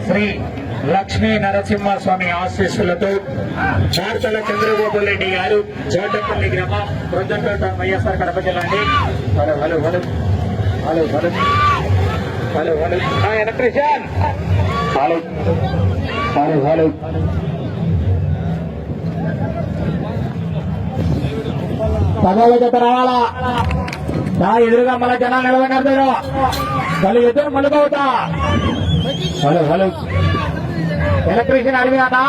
శ్రీ లక్ష్మీ నరసింహస్వామి ఆశీస్సులతో చార్తల చంద్రబాబు రెడ్డి గారు చోటపల్లి గ్రామం ప్రొద్దంపేట వైఎస్ఆర్ కడప జిల్లా అండి. Hello hello hello hello hello hello hello electrician hello hello hello పదవ జత రావాలా. నా ఎదురుగా మళ్ళా జనాలు నిలబడినారు. వాళ్ళు ఎదురు మలుగవుతా. హలో హలో ఎలక్ట్రీషియన్ అడిగానా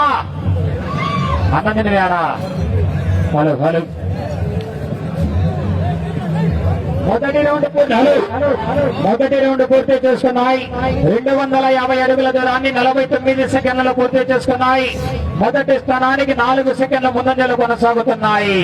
అన్నం తినవేనా. హలో హలో మొదటి రౌండ్ పూర్తి చేసుకున్నాయి. 250 అడుగుల దూరాన్ని 49 సెకండ్లలో పూర్తి చేసుకున్నాయి. మొదటి స్థానానికి 4 సెకండ్ల ముందంజలు కొనసాగుతున్నాయి.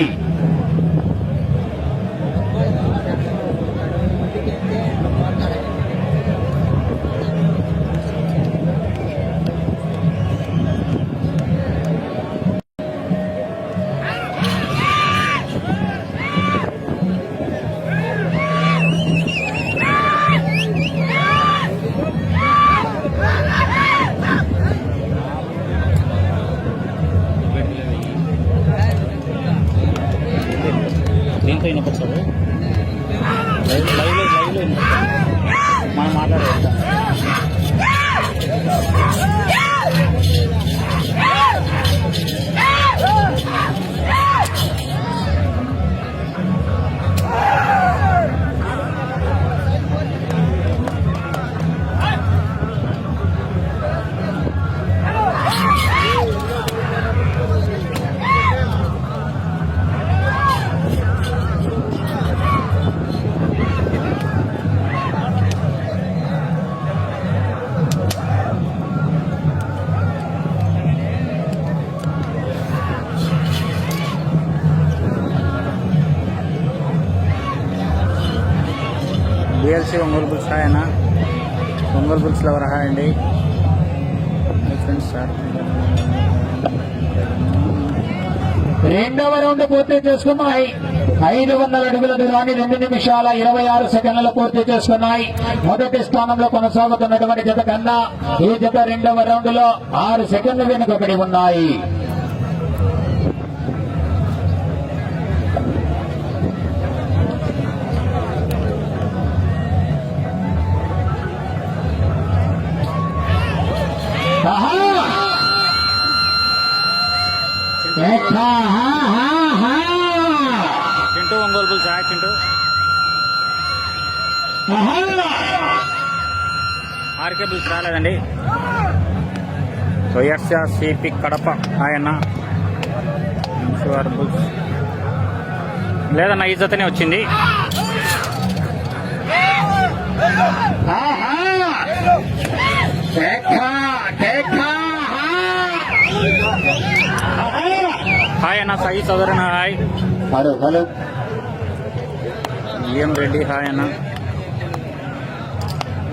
దీంట్లో వినపడుతుంది లైవ్లో మనం మాట్లాడేస్తాం. బిఎల్సి ఒంగోలు బుల్స్ హాయ్ అన్న. ఒంగోలు బుల్స్ ఎవరు హాయ్ అండి ఫ్రెండ్స్ సార్. రెండవ రౌండ్ పూర్తి చేసుకున్నాయి. 500 అడుగుల దూరాన్ని 2 నిమిషాల 26 సెకండ్లలో పూర్తి చేసుకున్నాయి. మొదటి స్థానంలో కొనసాగుతున్నటువంటి జత కన్నా ఈ జత రెండవ రౌండ్ లో 6 సెకండ్లు వెనుకబడి ఉన్నాయి. Chintu Ongole bulls hi Chintu. RK bulls రాలేదండి. వైఎస్ఆ సిపి కడప హాయ్ అన్న. బుల్స్ లేదన్న ఈ జతనే వచ్చింది. హాయ్ అన్న సాయి సోదరన్న hi. Hello hello VM Reddy hi అన్న.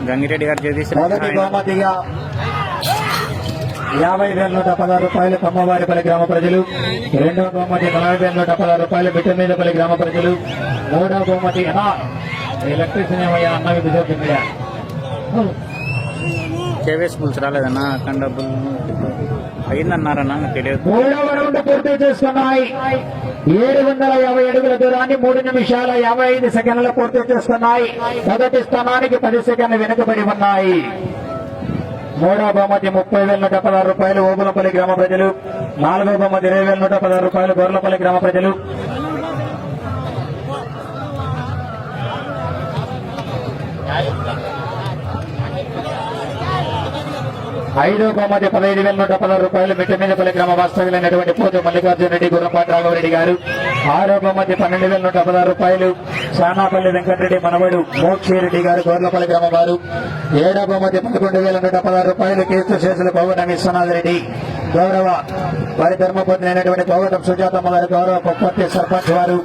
గంగిరెడ్డి గారు చేసి మొదటి బహుమతిగా 50,116 రూపాయలు కమ్మవారిపల్లి గ్రామ ప్రజలు. రెండవ బహుమతి 40,116 రూపాయలు బిట్టమీదపల్లి గ్రామ ప్రజలు. మూడవ బహుమతి ఎలక్ట్రీషియన్ ఏమయ్యా అన్నవి బిజోకిందా కేవీఎస్ బుల్స్ రాలేదన్న. అఖండ బుల్ అయిందన్నారన్నా తెలియదు. మూడవ రౌండ్ పూర్తి చేసుకున్నాయి. 750 అడుగుల దూరాన్ని 3 నిమిషాల 55 సెకండ్లలో పూర్తి చేసుకున్నాయి. మొదటి స్థానానికి 10 సెకండ్లు వెనుకబడి ఉన్నాయి. మూడవ బహుమతి 30,116 రూపాయలు ఓబులపల్లి గ్రామ ప్రజలు. నాలుగవ బహుమతి 20,116 రూపాయలు గొర్లపల్లి గ్రామ ప్రజలు. ఐదో బహుమతి 15,116 రూపాయలు మిట్టమీదపల్లి గ్రామ వాస్తవ్యులైనటువంటి పోతు మల్లికార్జున రెడ్డి, గుర్రంపాటి రాఘవరెడ్డి గారు. ఆరో బహుమతి 12,116 రూపాయలు సానాపల్లి వెంకటరెడ్డి మనవడు మోక్షిరెడ్డి గారు, గోర్లపల్లి గ్రామం వారు. ఏడో బహుమతి 11,116 రూపాయలు కేసు శేషుల పవన విశ్వనాథ్ రెడ్డి, గౌరవ వారి ధర్మపత్ని అయినటువంటి గౌరవ సుజాతమ్మ గారి గౌరవ కొప్పర్తి సర్పంచ్ వారు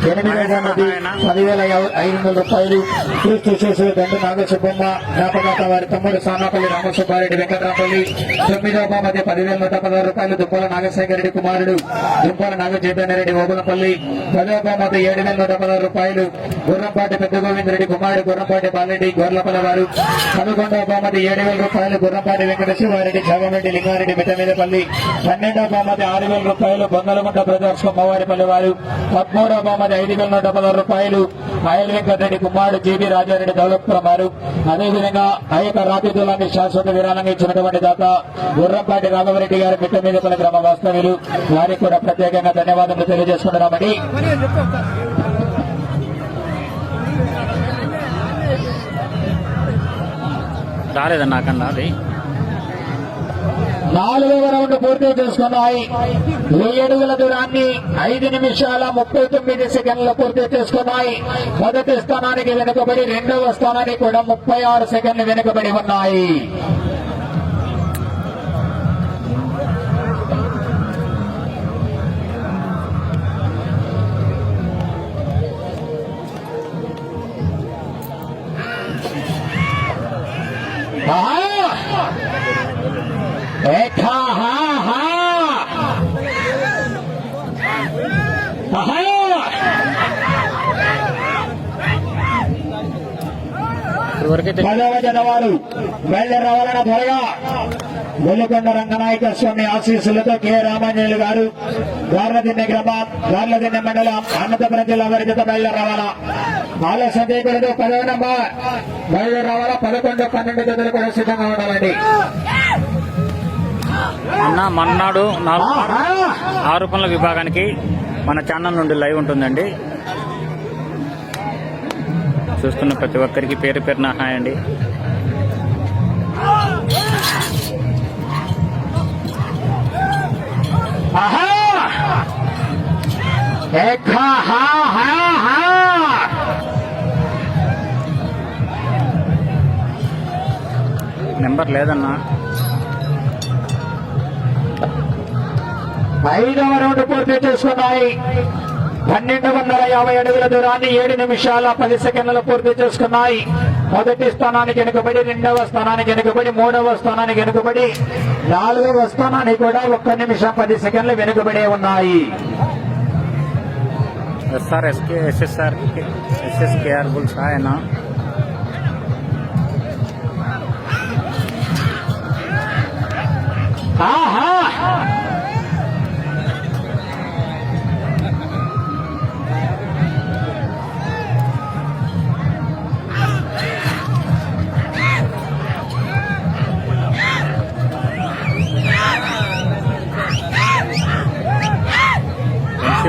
8,500 రూపాయలు కృషి చేసే దండు నాగసుబ్బమ్మ జ్ఞాపకాత వారి తమ్ముడు సానాపల్లి రామసుబ్బారెడ్డి వెంకటరాపల్లి 9వ బహుమతి 10,116 రూపాయలు దుంపల నాగశేఖర రెడ్డి కుమారుడు దుంపల నాగ చైతన్యరెడ్డి ఓబులపల్లి 10వ బహుమతి 7,116 రూపాయలు గుర్రంపాటి పెద్ద గోవిందరెడ్డి కుమారుడు గుర్రంపాటి బాలరెడ్డి గొర్లపల్లి వారు 11వ బహుమతి 7,000 రూపాయలు గుర్రంపాటి వెంకటేశ్వరరెడ్డి జగమెడ్డి లింగారెడ్డి మిట్టమీదపల్లి 12వ బహుమతి 6,000 రూపాయలు బొంగలగుంట బ్రదర్స్ కొమ్మవారిపల్లి వారు 13వ బహుమతి 5,116 రూపాయలు ఆయల్ వెంకటరెడ్డి కుమారుడు జీబీ రాజారెడ్డి దౌలత్పురం వారు అదేవిధంగా ఆ యొక్క రాతి దూలాన్ని శాశ్వత విరాళంగా ఇచ్చినటువంటి దాత గుర్రంపాటి రాఘవరెడ్డి గారి మిట్టమీదపల్లి గ్రామ వాస్తవ్యులు వారికి కూడా ప్రత్యేకంగా ధన్యవాదాలు తెలియజేసుకుంటున్నామని రాలేదన్నా నాకన్నా అది 4వ రౌండ్ పూర్తి చేసుకున్నాయి. 1000 అడుగుల దూరాన్ని 5 నిమిషాల 39 సెకండ్లు పూర్తి చేసుకున్నాయి. మొదటి స్థానానికి వెనుకబడి 2వ స్థానానికి కూడా 36 సెకండ్లు వెనుకబడి ఉన్నాయి. ఇవరకైతే 10వ జనవారు బయలుదేరి రావాలన్న త్వరగా గొల్లుకొండ రంగనాయక స్వామి ఆశీస్సులతో కె రామాంజనేయులు గారు గార్లదిన్నె గ్రామం గార్లదిన్నె మండలం అనంతపురం జిల్లా వారి జత బయలుదేరి రావాలా. ఆలస్యం చేయకూడదు. 10వ నంబర్ బయలుదేరి రావాలా. 11, 12 జతలు కూడా సిద్ధంగా ఉండాలండి. అన్న మన్నాడు 6 పనుల విభాగానికి మన ఛానల్ నుండి లైవ్ ఉంటుందండి. చూస్తున్న ప్రతి ఒక్కరికి పేరు పేరున హాయ్ అండి. నెంబర్ లేదన్నా. 5వ రౌండ్ పూర్తి చేసుకున్నాయి. 1250 అడుగుల దూరాన్ని 7 నిమిషాల 10 సెకండ్లు పూర్తి చేసుకున్నాయి. మొదటి స్థానానికి వెనుకబడి 2వ స్థానానికి వెనుకబడి 3వ స్థానానికి వెనుకబడి 4వ స్థానానికి కూడా 1 నిమిషం 10 సెకండ్లు వెనుకబడే ఉన్నాయి. ఎస్ఎస్కేఆర్ బుల్స్ ఆయన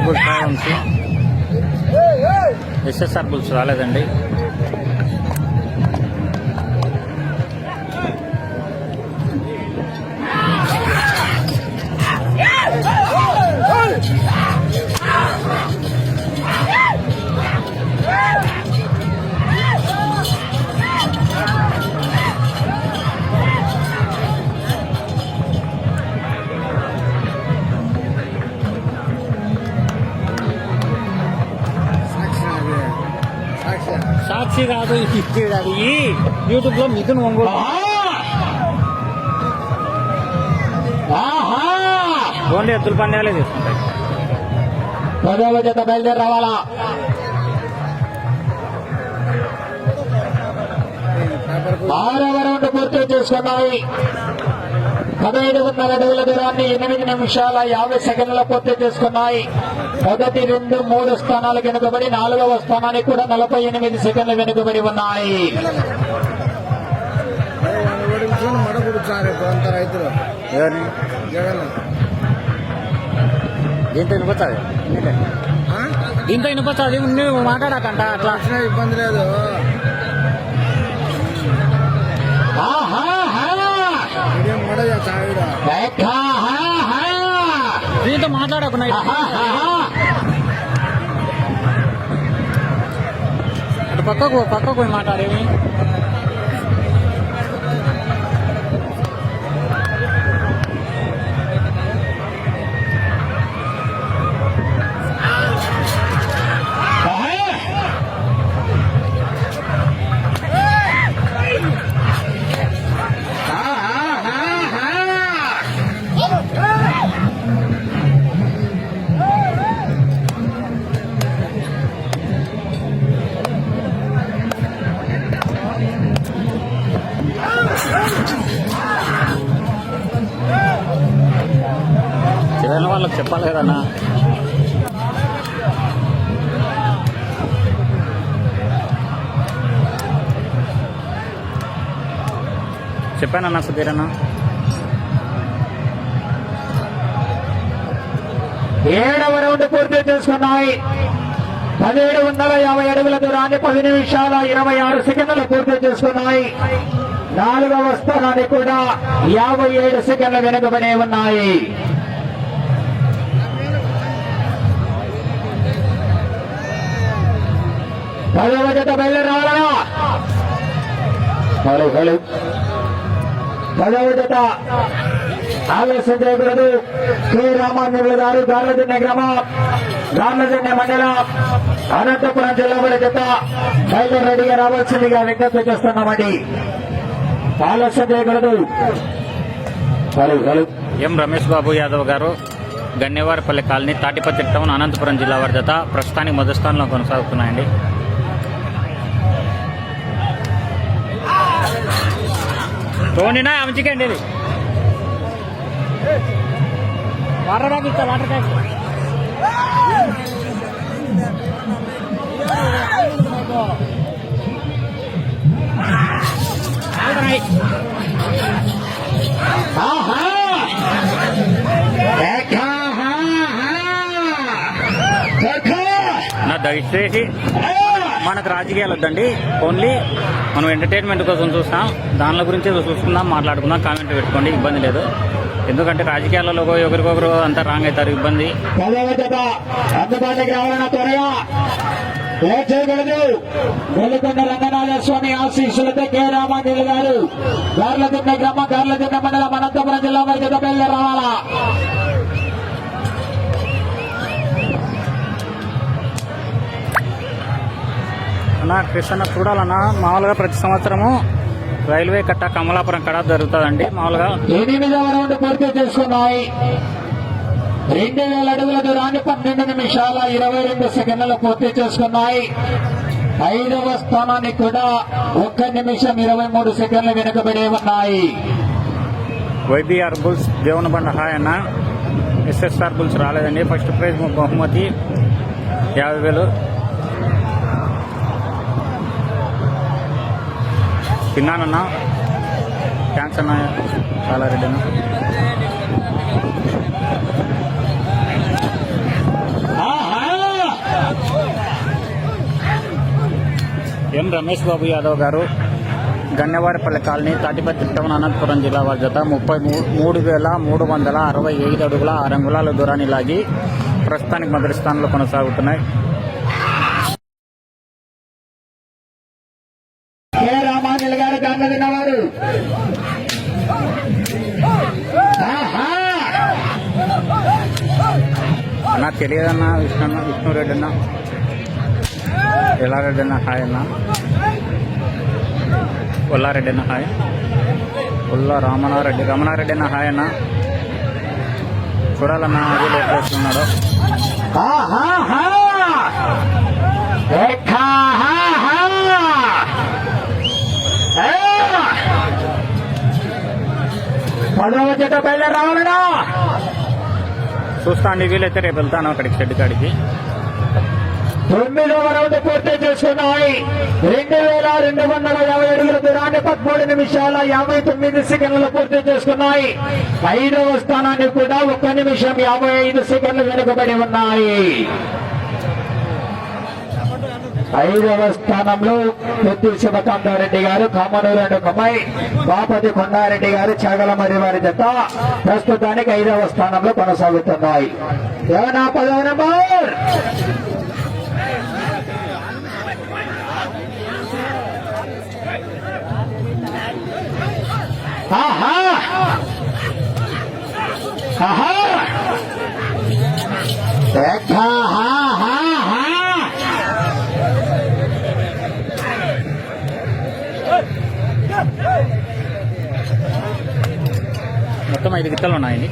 బుల్స్ ఉంది. ఎస్ఎస్ఆర్ బుల్స్ రాలేదండి. సాక్షి కాదు అది యూట్యూబ్ లో మిథున్ ఒంగోలు ఓన్లీ ఎద్దుల పందాలే తీసుకుంటాయి. 10వ జత బయలుదేరి రావాలా. 6వ రౌండ్ పూర్తి చేసుకున్నాయి. 1500 అడుగుల దూరాన్ని 8 నిమిషాల 50 సెకండ్ల పూర్తి చేసుకున్నాయి. మొదటి 2, 3 స్థానాలు వెనుకబడి 4వ స్థానానికి కూడా 48 సెకండ్లు వెనుకబడి ఉన్నాయి. దీంతో వినపచ్చాది దీంతో వినపచ్చాది నువ్వు మాట్లాడకంట అట్లా ఇబ్బంది లేదు. దీంతో మాట్లాడకుండా అటు పక్కకు పోయి మాట్లాడేవి. చెప్పాలి కదన్నా. చెప్పానన్నా సుధీరన్నా. 7వ రౌండ్ పూర్తి చేసుకున్నాయి. 1750 అడుగుల దూరాన్ని 10 నిమిషాల 26 సెకండ్లు పూర్తి చేసుకున్నాయి. 4వ స్థానానికి కూడా 57 సెకండ్లు వెనుకబడే ఉన్నాయి. పదవ జత బయలుదేరాలా? Hello hello. 10వ జత ఆలస్యం చేయకూడదు. కె రామాంజనేయులు గారు గార్లదిన్నె గ్రామం, గార్లదిన్నె మండలం, అనంతపురం జిల్లా వారి జత బయలుదేరిగా రావాల్సిందిగా విజ్ఞప్తి చేస్తున్నామండి. ఆలస్యం చేయకూడదు. Hello hello. M Ramesh Babu Yadav గారు, గన్నేవారిపల్లి కాలనీ, తాటిపత్రి టౌన్, అనంతపురం జిల్లా వారి జత ప్రస్తుతానికి మొదటి స్థానంలో కొనసాగుతున్నాయండి. ధోనినా అమిచికండి ఇది వాటర్ బ్యాగ్ ఇస్తా, వాటర్ బ్యాగ్. ఆహా! నా దయచేసి మనకు రాజకీయాలు వద్దండి, ఓన్లీ మనం ఎంటర్టైన్మెంట్ కోసం చూస్తాం. దానిల గురించి చూసుకుందాం, మాట్లాడుకుందాం, కామెంట్ పెట్టుకోండి, ఇబ్బంది లేదు. ఎందుకంటే రాజకీయాలలో ఒకరికొకరు అంతా రాంగ్ అవుతారు, ఇబ్బంది. అందుబాటులోకి రావాలన్న త్వరగా లేట్ చేయగలదు. వెలుకొండ రంగనాథ స్వామి ఆశీస్సులతో కె రామాంజనేయులు గారు, గార్లదిన్నె గ్రామం, గార్లదిన్నె మండలం, అనంతపురం జిల్లా వారి జత బయలుదేరి రావాలా? అన్నా కృష్ణ చూడాలన్నా, మామూలుగా ప్రతి సంవత్సరము రైల్వే కట్ట కమలాపురం కడ జరుగుతుందండి. మామూలుగా 8వ రౌండ్ పూర్తి చేసుకున్నాయి. 2000 అడుగుల దూరాన్ని 12 నిమిషాల 22 సెకండ్లు పూర్తి చేసుకున్నాయి. 5వ స్థానానికి కూడా 1 నిమిషం 23 సెకండ్లు వెనుకబడి ఉన్నాయి. వైబీఆర్ బుల్స్ దేవునబండ హాయ్ అన్న. ఎస్ఎస్ఆర్ బుల్స్ రాలేదండి. ఫస్ట్ ప్రైజ్ బహుమతి 50,000. తిన్నానన్నా, థ్యాంక్స్ అన్న చాలా రెడ్డి అన్న. ఎం రమేష్ బాబు యాదవ్ గారు, గన్నెవారిపల్లి కాలనీ, తాటిపత్రి టౌన్, అనంతపురం జిల్లా వారి జత 33,365 అడుగుల 6 అంగుళాల దూరాన్ని లాగి ప్రస్తుతానికి మొదటి స్థానంలో కొనసాగుతున్నాయి. కె రామాంజనేయులు గారు గార్లదిన్నవారు. అన్న తెలియదన్నా, విష్ణురెడ్డి అన్న, ఎల్లారెడ్డి అన్న హాయ్ అన్న, కొల్లారెడ్డి అన్న హాయ్, రమణారెడ్డి అన్న హాయ్ అన్న. చూడాలన్నా అది లేట్ చేస్తున్నాడు. పదవ జత బయలుదేరి రావాలనా? చూస్తా అండి, వీలైతే రేపు వెళ్తాను అక్కడికి, షెడ్ కాడికి. 9వ రౌండ్ పూర్తి చేసుకున్నాయి. 2250 అడుగుల దూరాన్ని 13 నిమిషాల 59 సెకండ్లు పూర్తి చేసుకున్నాయి. 5వ స్థానానికి కూడా 1 నిమిషం 55 సెకండ్లు వెనుకబడి ఉన్నాయి. 5వ స్థానంలో పెద్ది శివకాంతారెడ్డి గారు, కామనూరు అండ్ కొమ్మాయి, బాపతి కొండారెడ్డి గారు, చాగలమరి వారి జత ప్రస్తుతానికి 5వ స్థానంలో కొనసాగుతున్నాయి. ఏమన్నా 10వ నెంబర్ మొత్తం 5 గిత్తలు ఉన్నాయండి.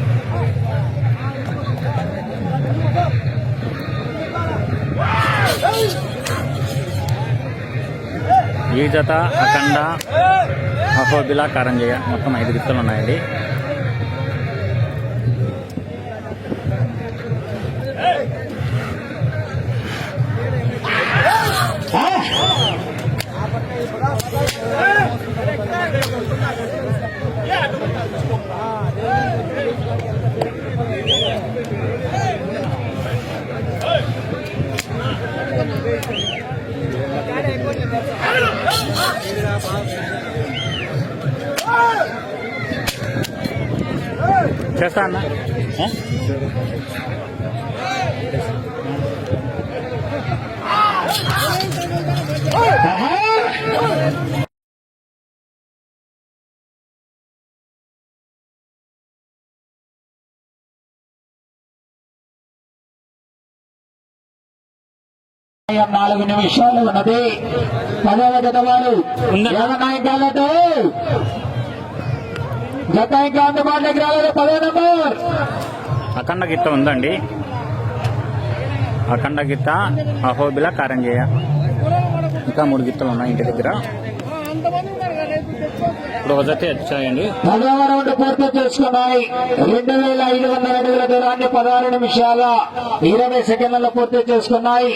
ఈ జత అఖండ, అహోబిలా, కారంజయ్య మొత్తం 5 గిత్తలు ఉన్నాయండి. చేస్తా అన్న సమయం 4 నిమిషాలు ఉన్నది. 10వ జత వారు ఏమన్నా కాలతో జత ఇంకా అందుబాటులోకి రాలేదు. 10వ నంబర్ అఖండ గీత ఉందండి. అఖండ గీత అహోబిల కారంజేయ ఇంకా 3 గీతలు ఉన్నాయి ఇంటి దగ్గర. ఇప్పుడు వజతే వచ్చాయండి. 10వ రౌండ్ పూర్తి చేసుకున్నాయి. 2500 అడుగుల దూరాన్ని 16 నిమిషాల 20 సెకండ్లలో పూర్తి చేసుకున్నాయి.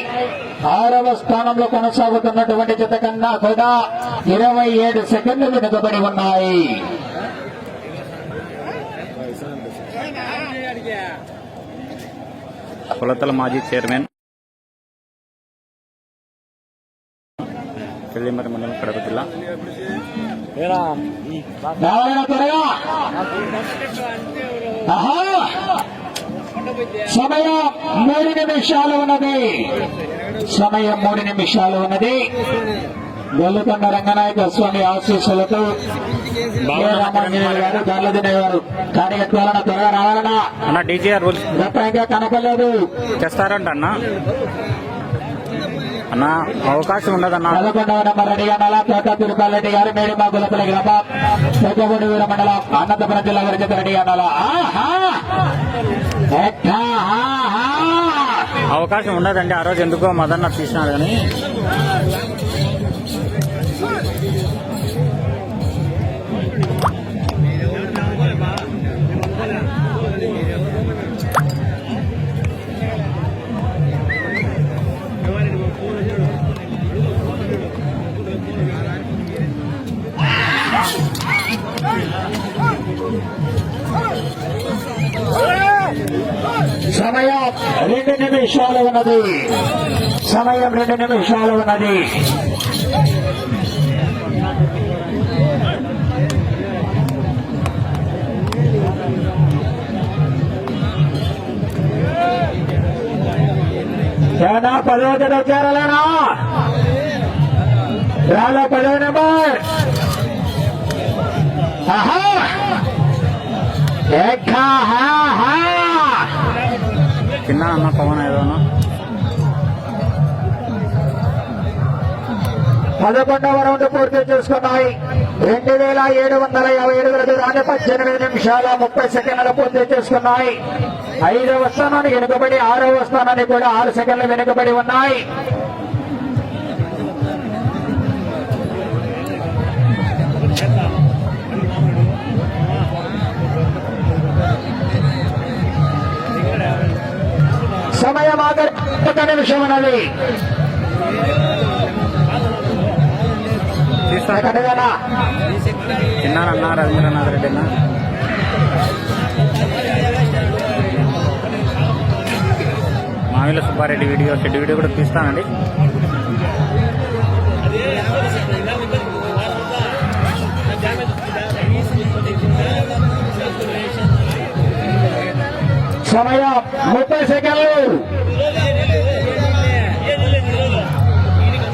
6వ స్థానంలో కొనసాగుతున్నటువంటి జత కన్నా కూడా 27 సెకండ్లు వెనుకబడి ఉన్నాయి. కొలతల మాజీ చైర్మన్ పెళ్లిమరి మండలం కడప జిల్లా. రావాలన్నా త్వరగా. సమయం 3 నిమిషాలు ఉన్నది. సమయం 3 నిమిషాలు ఉన్నది. గొల్లుకొండ రంగనాయక స్వామి ఆశీస్సులతో రామాంజనేయులు గారు గర్లదినే గారు కార్యక్రమాలను త్వరగా రావాలన్నా. అన్న డీజీఆర్ రూల్స్ గత ఇంకా కనపడలేదు. చేస్తారంట అన్న. అన్న అవకాశం ఉండదన్న. 11వ నంబర్ రెడీ అనాలా. తోట తిరుపాలరెడ్డి గారు మేడిమా గులపల్లి గ్రామం పెద్దగొండ వీర మండలం అనంతపురం జిల్లా గారి చేత రెడీ అనాలా. అవకాశం ఉండదండి. ఆ రోజు ఎందుకో మదన్న తీసినాడు కానీ సమయం 2 నిమిషాలు ఉన్నది. సమయం 2 నిమిషాలు ఉన్నది. ఏనా 10వ జత చేరాలనా? రాలో 10వ నెంబర్. తిన్నా అన్న పవన్ ఏదోనా. 11వ రౌండ్ పూర్తి చేసుకున్నాయి. 2750 అడుగుల దూరాన్ని 18 నిమిషాల 30 సెకండ్లు పూర్తి చేసుకున్నాయి. 5వ స్థానానికి వెనుకబడి 6వ స్థానానికి కూడా 6 సెకండ్లు వెనుకబడి ఉన్నాయి. సమయం ఆఖరి 1 నిమిషం ఉన్నది. తిన్నానన్నా రవీంద్రనాథ్ రెడ్డి అన్న. మామిల సుబ్బారెడ్డి షెడ్ వీడియో కూడా తీస్తానండి. సమయం 30 సెకండ్లు.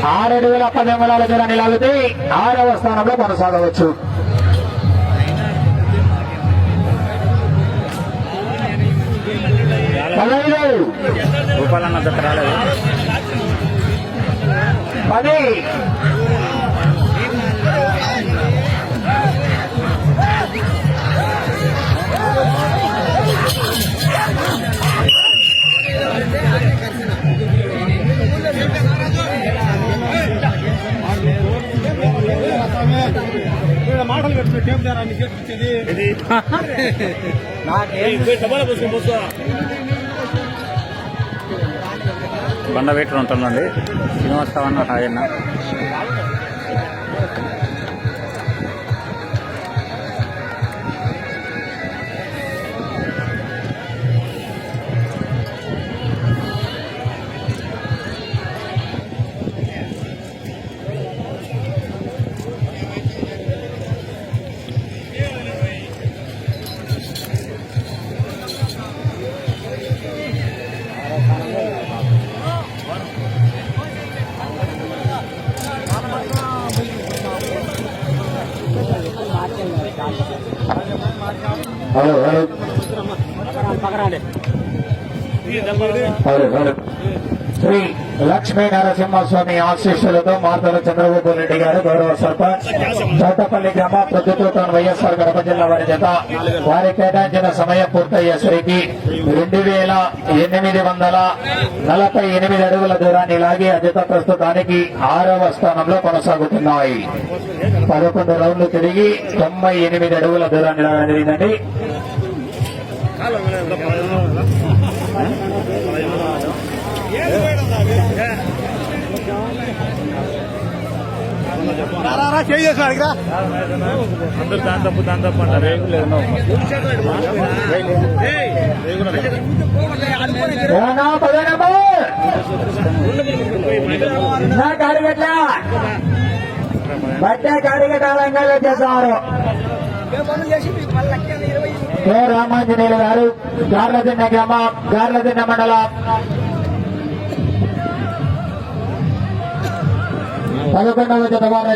6 అడుగుల 10 అంగుళాల దూరాన్ని లాగితే 6వ స్థానంలో కొనసాగవచ్చు. రూపాయలన్న జత రాలేదు. 10. మాటలు కట్టు టేప్ ద్వారా బండ వెయిటర్ ఉంటుందండి. శ్రీనివాసరావు అన్న హాయ్ అన్న. Hello hello hello hello Sri Lakshmi Narasimhaswamy ఆశీస్సులతో మార్తల చంద్రబాబు రెడ్డి గారు గౌరవ సర్పంచ్ చౌటపల్లి గ్రామ ప్రొద్దుటూరు వైఎస్ఆర్ కడప జిల్లా వారి చేత వారి కేటాయించిన సమయం పూర్తయ్యేసరికి 2848 అడుగుల దూరాన్ని లాగి అజిత ప్రస్తుతానికి 6వ స్థానంలో కొనసాగుతున్నాయి. 11 రౌండ్లు తిరిగి 98 అడుగుల దూరాన్ని లాగడం జరిగిందండి. చేసేసాడు ఇక్కడ అందరు దాని తప్పు అంటారు. బట్టే కాడిగట్టాలంగా చేస్తారు. కె రామాంజనేయులు గారు గార్లదిన్న గ్రామం గార్లదిన్న మండలం 11వ జత వారు